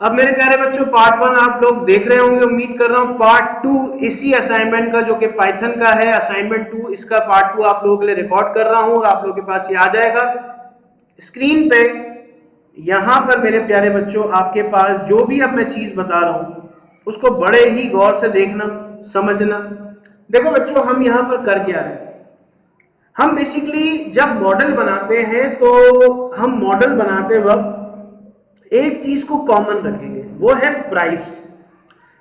अब मेरे प्यारे बच्चों पार्ट 1 आप लोग देख रहे होंगे, उम्मीद कर रहा हूँ। पार्ट 2 इसी असाइनमेंट का जो कि पाइथन का है, असाइनमेंट 2, इसका पार्ट 2 आप लोगों के लिए रिकॉर्ड कर रहा हूँ और आप लोगों के पास ये आ जाएगा स्क्रीन पे। यहाँ पर मेरे प्यारे बच्चों आपके पास जो भी अब मैं चीज बता रहा हूँ उसको बड़े ही गौर से देखना, समझना। देखो बच्चों, हम यहाँ पर कर क्या रहे हैं, हम बेसिकली जब मॉडल बनाते हैं तो हम मॉडल बनाते वक्त एक चीज को कॉमन रखेंगे, वो है प्राइस।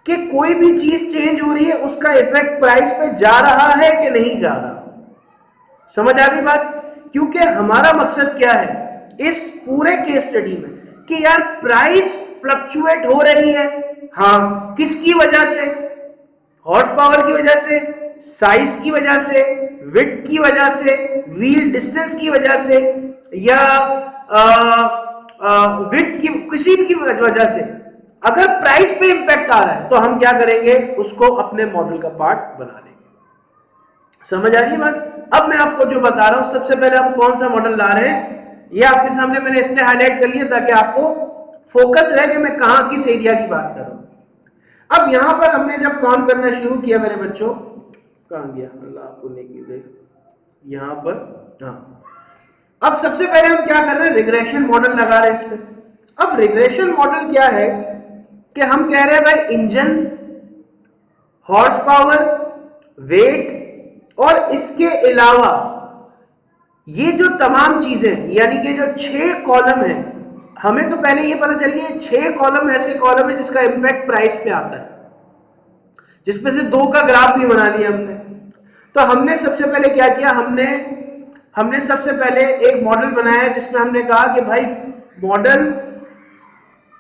कि कोई भी चीज चेंज हो रही है उसका इफेक्ट प्राइस पे जा रहा है कि नहीं जा रहा। समझ आ रही बात? क्योंकि हमारा मकसद क्या है इस पूरे केस स्टडी में कि यार प्राइस फ्लक्चुएट हो रही है। हाँ, किसकी वजह से? हॉर्स पावर की वजह से, साइज की वजह से, विड्थ की वजह से, व्हील डिस्टेंस की वजह से, या विड्थ की किसी भी वजह से। अगर प्राइस पे इंपैक्ट आ रहा है तो हम क्या करेंगे, उसको अपने मॉडल का पार्ट बना लेंगे। समझ आ रही है बात? अब मैं आपको जो बता रहा हूं, सबसे पहले हम कौन सा मॉडल ला रहे हैं ये आपके सामने मैंने इसलिए हाईलाइट कर लिया ताकि आपको फोकस रहे कि मैं कहां किस एरिया की बात कर रहा हूं। अब यहां पर हमने जब काम करना शुरू किया मेरे बच्चों, कहां गया, अल्लाह आपको नेकी दे, यहां पर, हाँ। अब सबसे पहले हम क्या कर रहे हैं, रिग्रेशन मॉडल लगा रहे हैं इस पे। अब रिग्रेशन मॉडल क्या है कि हम कह रहे हैं भाई इंजन, हॉर्स पावर, वेट और इसके अलावा ये जो तमाम चीजें, यानी कि जो 6 कॉलम है, हमें तो पहले ये पता चल गया 6 कॉलम ऐसे कॉलम है जिसका इंपैक्ट प्राइस पे आता है, जिसमें से 2 का ग्राफ भी बना लिया हमने। तो हमने सबसे पहले क्या किया, हमने सबसे पहले एक मॉडल बनाया जिसमें हमने कहा कि भाई मॉडल,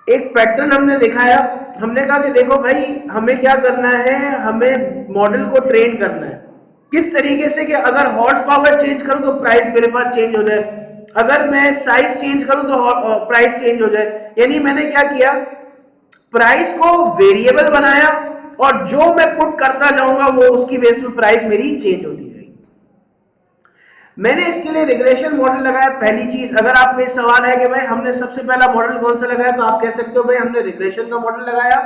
एक पैटर्न हमने दिखाया। हमने कहा कि देखो भाई हमें क्या करना है, हमें मॉडल को ट्रेन करना है किस तरीके से कि अगर हॉर्स पावर चेंज करूं तो प्राइस मेरे पास चेंज हो जाए, अगर मैं साइज चेंज करूं तो प्राइस चेंज हो जाए। यानी मैंने क्या किया, प्राइस को वेरिएबल बनाया और जो मैं पुट करता जाऊंगा वो उसकी बेस पे प्राइस मेरी चेंज होती जाएगी। मैंने इसके लिए रिग्रेशन मॉडल लगाया। पहली चीज, अगर आपको ये सवाल है कि भाई हमने सबसे पहला मॉडल कौन सा लगाया, तो आप कह सकते हो भाई हमने रिग्रेशन का मॉडल लगाया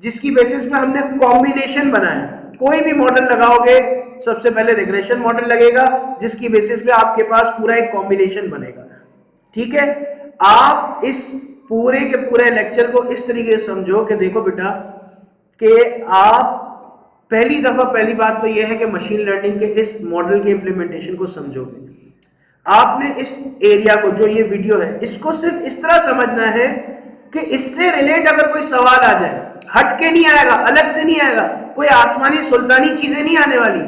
जिसकी बेसिस पे हमने कॉम्बिनेशन बनाया। कोई भी मॉडल लगाओगे सबसे पहले रिग्रेशन मॉडल लगेगा जिसकी बेसिस पे आपके पास पूरा एक कॉम्बिनेशन बनेगा। ठीक है, आप इस पूरे के पूरे लेक्चर को इस तरीके से समझो कि देखो बेटा कि आप पहली बात तो यह है कि मशीन लर्निंग के इस मॉडल के इंप्लीमेंटेशन को समझोगे। आपने इस एरिया को, जो ये वीडियो है, इसको सिर्फ इस तरह समझना है कि इससे रिलेट अगर कोई सवाल आ जाए, हट के नहीं आएगा, अलग से नहीं आएगा, कोई आसमानी सुल्तानी चीजें नहीं आने वाली,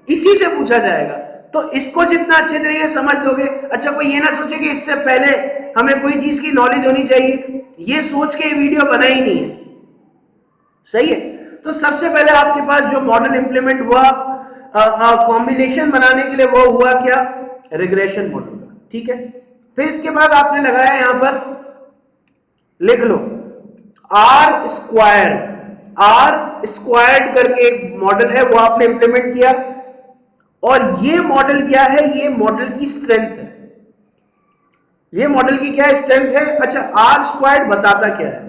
इसी से पूछा जाएगा। तो इसको जितना अच्छे तरीके से समझ लोगे, अच्छा कोई ये ना सोचे कि इससे पहले हमें कोई चीज की नॉलेज होनी चाहिए, ये सोच के ये वीडियो बना ही नहीं है। सही है? तो सबसे पहले आपके पास जो मॉडल इंप्लीमेंट हुआ कॉम्बिनेशन बनाने के लिए, वो हुआ क्या, रिग्रेशन मॉडल का। ठीक है, फिर इसके बाद आपने लगाया, यहां पर लिख लो आर स्क्वायर्ड करके एक मॉडल है, वो आपने इंप्लीमेंट किया। और ये मॉडल क्या है, ये मॉडल की स्ट्रेंथ है। ये मॉडल की क्या स्ट्रेंथ है? अच्छा, आर स्क्वायर्ड बताता क्या है?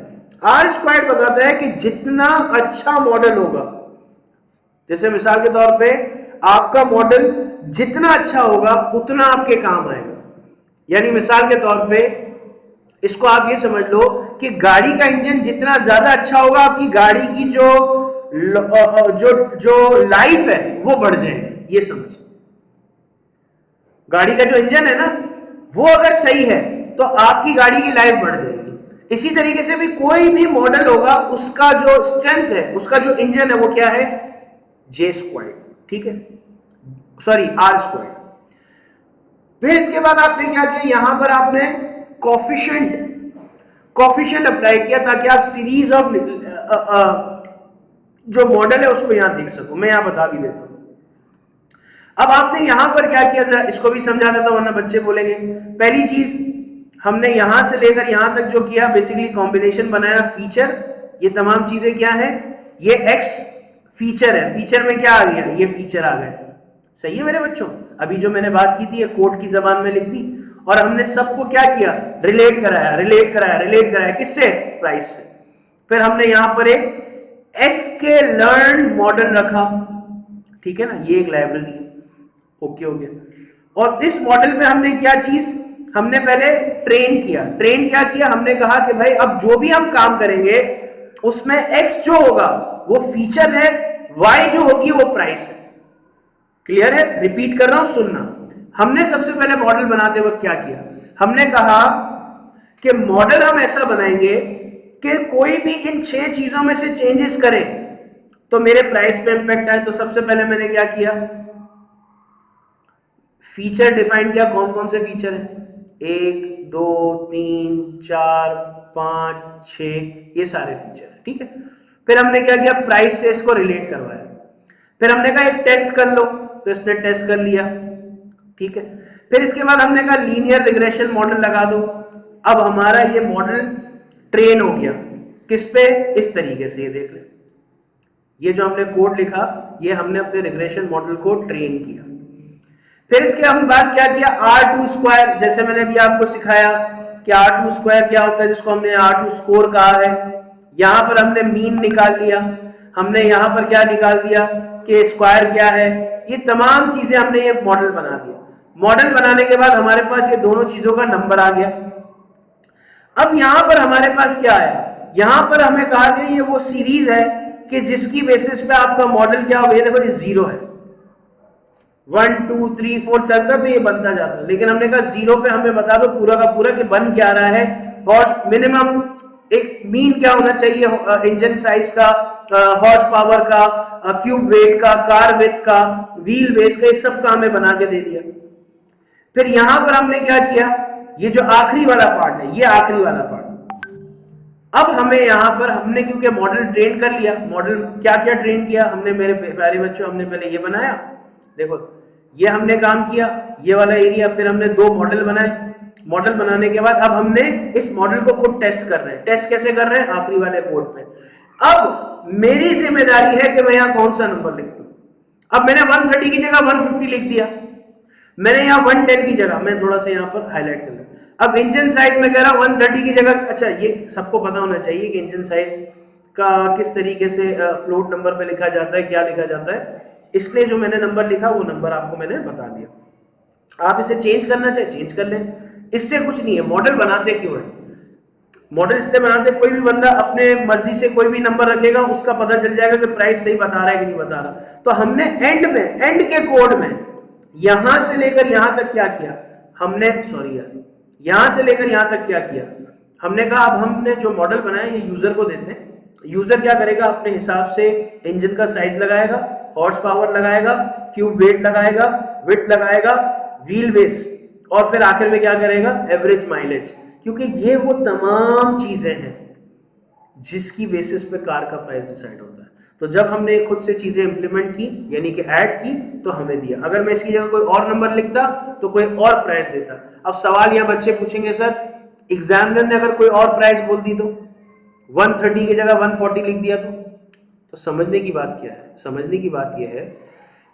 आर स्क्वायर्ड बताता है कि जितना अच्छा मॉडल होगा, जैसे मिसाल के तौर पे आपका मॉडल जितना अच्छा होगा उतना आपके काम आएगा। यानी मिसाल के तौर पे इसको आप ये समझ लो कि गाड़ी का इंजन जितना ज्यादा अच्छा होगा, आपकी गाड़ी की जो लाइफ है वो बढ़ जाएगी। ये समझ, गाड़ी का जो इंजन है ना, वो अगर सही है तो आपकी गाड़ी की लाइफ बढ़ जाएगी। इसी तरीके से भी कोई भी मॉडल होगा, उसका जो स्ट्रेंथ है, उसका जो इंजन है, वो क्या है, जे स्क्वायर्ड। ठीक है, सॉरी, आर स्क्वायर्ड। फिर इसके बाद आपने क्या किया, यहां पर आपने कॉफिशिएंट अप्लाई किया ताकि आप सीरीज ऑफ जो मॉडल है उसको यहां देख सको। मैं यहां बता भी देता हूं। अब आपने यहां पर क्या किया, जरा इसको भी समझा देता हूं वरना बच्चे बोलेंगे। पहली चीज, हमने यहां से लेकर यहां तक जो किया, बेसिकली कॉम्बिनेशन बनाया। फीचर, ये तमाम चीजें क्या है, ये एक्स फीचर है। फीचर में क्या आ गया, ये फीचर आ गया। सही है मेरे बच्चों? अभी जो मैंने बात की थी ये कोड की जबान में लिख दी। और हमने सबको क्या किया, रिलेट कराया किससे, प्राइस से। फिर हमने यहां पर एक एसके लर्न मॉडल रखा, ठीक है ना, ये एक लाइब्रेरी है, ओके हो गया। और इस मॉडल में हमने क्या चीज, हमने पहले ट्रेन क्या किया, हमने कहा कि भाई अब जो भी हम काम करेंगे उसमें एक्स जो होगा वो फीचर है, वाई जो होगी वो प्राइस है। क्लियर है, रिपीट कर रहा हूं, सुनना। हमने सबसे पहले मॉडल बनाते वक्त क्या किया, हमने कहा कि मॉडल हम ऐसा बनाएंगे कि कोई भी इन 6 चीजों में से चेंजेस करे तो मेरे प्राइस पे इंपैक्ट आए। तो सबसे पहले मैंने क्या किया, फीचर डिफाइन किया, कौन कौन से फीचर है, 1 2 3 4 5 6, ये सारे फीचर है, ठीक है। फिर हमने क्या किया, प्राइस से इसको रिलेट करवाया। फिर हमने कहा एक टेस्ट कर लो, तो इसने टेस्ट कर लिया, ठीक है। फिर इसके बाद हमने कहा लीनियर रिग्रेशन मॉडल लगा दो। अब हमारा ये मॉडल ट्रेन हो गया किस पे, इस तरीके से, ये देख ले, ये जो हमने कोड लिखा ये हमने अपने रिग्रेशन मॉडल को ट्रेन किया। फिर इसके हम बाद क्या किया, R2 स्क्वायर, जैसे मैंने अभी आपको सिखाया कि R2 स्क्वायर क्या होता है, जिसको हमने R2 स्कोर कहा है। यहां पर हमने मीन निकाल लिया, हमने यहां पर क्या निकाल दिया कि स्क्वायर क्या है, ये तमाम चीजें हमने ये मॉडल बना दिया। मॉडल बनाने के बाद हमारे पास ये दोनों चीजों का नंबर आ गया। अब यहां पर हमारे पास क्या है, यहां पर हमें कहा गया ये वो सीरीज है कि जिसकी बेसिस पे आपका मॉडल क्या होगा, ये देखो ये 0 है, 1 2 3 4 चलता तो ये बनता जाता, लेकिन हमने कहा 0 पे हमें बता दो पूरा का पूरा कि बन क्या रहा है। हॉर्स मिनिमम एक मीन क्या होना चाहिए, इंजन साइज का, हॉर्स पावर का, क्यूब वेट का, कार विड्थ का, व्हील बेस का, इस सब का हमें बना के दे दिया। फिर यहां पर हमने क्या किया, ये जो आखिरी वाला पार्ट है, ये आखिरी वाला पार्ट, अब हमें यहां पर हमने क्योंकि मॉडल ट्रेन कर लिया, मॉडल क्या क्या ट्रेन किया हमने, मेरे प्यारे बच्चों, हमने पहले ये बनाया, देखो ये हमने काम किया, ये वाला एरिया। फिर हमने 2 मॉडल बनाए, मॉडल बनाने के बाद अब हमने इस मॉडल को खुद टेस्ट कर रहे हैं। टेस्ट कैसे कर रहे हैं, आखिरी वाले कोड पे। अब मेरी जिम्मेदारी है कि मैं यहां कौन सा नंबर लिख दूं। अब मैंने 130 की जगह 150 लिख दिया, मैंने यहां 110 की जगह, मैं थोड़ा सा यहां पर हाईलाइट कर लिया। अब इंजन साइज में कह रहा 130 की जगह, अच्छा ये सबको पता होना चाहिए कि इंजन साइज का किस तरीके से फ्लोट नंबर पे लिखा जाता है, क्या लिखा जाता है, इसलिए जो मैंने नंबर लिखा वो नंबर आपको मैंने बता दिया। आप इसे चेंज करना चाहे चेंज कर लें, इससे कुछ नहीं है। मॉडल बनाते क्यों है, मॉडल इसलिए बनाते, कोई भी बंदा अपने मर्जी से कोई भी नंबर रखेगा, उसका पता चल जाएगा कि प्राइस सही बता रहा है कि नहीं बता रहा। तो हमने एंड में, एंड के कोड में यहां से लेकर यहां तक क्या किया हमने, सॉरी यार, यहां से लेकर यहां तक क्या किया, हमने कहा अब हमने जो मॉडल बनाया ये यूजर को देते हैं। यूजर क्या करेगा, अपने हिसाब से इंजन का साइज लगाएगा, हॉर्स पावर लगाएगा, क्यूब वेट लगाएगा, विड्थ लगाएगा, व्हील बेस, और फिर आखिर में क्या करेगा, एवरेज माइलेज, क्योंकि ये वो तमाम चीजें हैं जिसकी बेसिस पे कार का प्राइस डिसाइड होता है। तो जब हमने खुद से चीजें इंप्लीमेंट की, यानी कि ऐड की, तो हमें दिया। अगर मैं इसकी जगह कोई और नंबर लिखता तो कोई और प्राइस देता। अब सवाल यहां बच्चे पूछेंगे, सर एग्जामिनर ने अगर कोई और प्राइस बोल दी तो, 130 की जगह 140 लिख दिया तो समझने की बात क्या है, समझने की बात यह है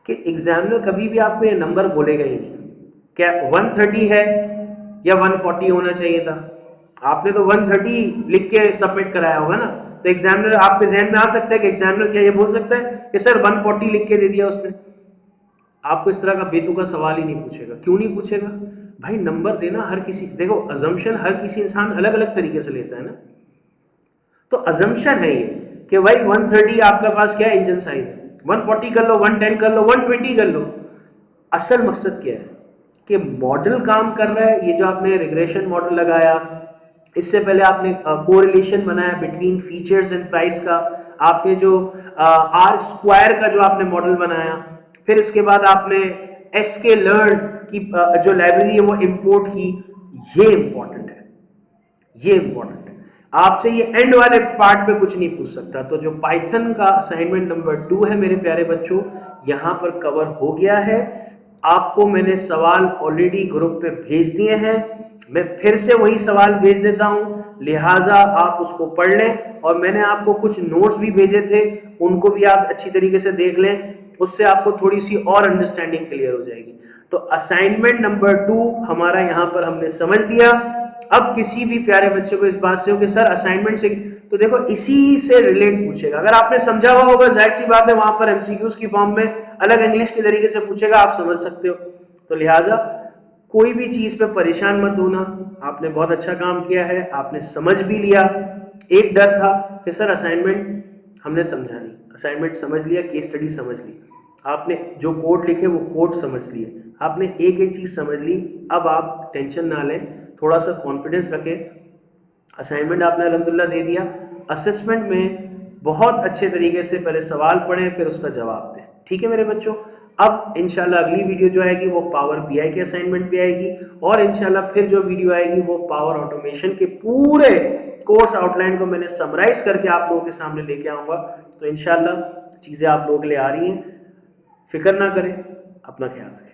कि एग्जामिनर कभी भी आपको ये नंबर बोलेगा ही नहीं, क्या 130 है या 140 होना चाहिए था। आपने तो 130 लिख के सबमिट कराया होगा ना, तो एग्जामिनर आपके जहन में आ सकता है कि एग्जामिनर क्या ये बोल सकता है कि सर 140 लिख के दे दिया उसने। आपको इस तरह का बेतुका सवाल ही नहीं पूछेगा। क्यों नहीं पूछेगा भाई, नंबर देना हर किसी, देखो अजम्पशन हर किसी इंसान अलग अलग तरीके से लेता है ना, तो अजम्पशन है ये कि भाई 130 आपके पास क्या इंजन साइज है, 140 कर लो, 110 कर लो, 120 कर लो। असल मकसद क्या है कि मॉडल काम कर रहा है। ये जो आपने रिग्रेशन मॉडल लगाया, इससे पहले आपने कोरिलेशन बनाया बिटवीन फीचर्स एंड प्राइस का, आपने जो आर स्क्वायर का जो आपने मॉडल बनाया, फिर इसके बाद आपने एसके लर्न की जो लाइब्रेरी है वो इंपोर्ट की। ये इंपॉर्टेंट है, ये इंपॉर्टेंट है। आपसे ये एंड वाले पार्ट पे कुछ नहीं पूछ सकता। तो जो पाइथन का असाइनमेंट नंबर 2 है मेरे प्यारे बच्चों, यहां पर कवर हो गया है। आपको मैंने सवाल ऑलरेडी ग्रुप पे भेज दिए हैं, मैं फिर से वही सवाल भेज देता हूं, लिहाजा आप उसको पढ़ लें। और मैंने आपको कुछ नोट्स भी भेजे थे, उनको भी आप अच्छी तरीके से देख लें। उससे आपको थोड़ी सी और अंडरस्टैंडिंग क्लियर हो जाएगी। तो असाइनमेंट नंबर 2 हमारा यहाँ पर हमने समझ लिया। अब किसी भी प्यारे बच्चे को इस बात से हो कि सर असाइनमेंट से, तो देखो इसी से रिलेट पूछेगा। अगर आपने समझा हुआ होगा जाहिर सी बात है वहां पर एमसीक्यूज की फॉर्म में अलग इंग्लिश के तरीके से पूछेगा, आप समझ सकते हो। तो लिहाजा कोई भी चीज पे परेशान मत होना, आपने बहुत अच्छा काम किया है, आपने समझ भी लिया। एक डर था कि सर असाइनमेंट हमने समझा नहीं, असाइनमेंट समझ लिया, केस स्टडी समझ ली, आपने जो कोड लिखे वो कोड समझ लिए, आपने एक एक चीज समझ ली। अब आप टेंशन ना लें, थोड़ा सा कॉन्फिडेंस रखें। असाइनमेंट आपने अल्हम्दुलिल्लाह दे दिया। असेसमेंट में बहुत अच्छे तरीके से पहले सवाल पढ़ें, फिर उसका जवाब दें। ठीक है मेरे बच्चों। अब इंशाल्लाह अगली वीडियो जो आएगी वो पावर बीआई के असाइनमेंट पे आएगी, और इंशाल्लाह फिर जो वीडियो आएगी वो पावर ऑटोमेशन के पूरे कोर्स आउटलाइन को मैंने समराइज करके आप लोगों के सामने लेके आऊँगा। तो इंशाल्लाह चीज़ें आप लोगों के लिए आ रही हैं, फिक्र ना करें, अपना ख्याल रखें।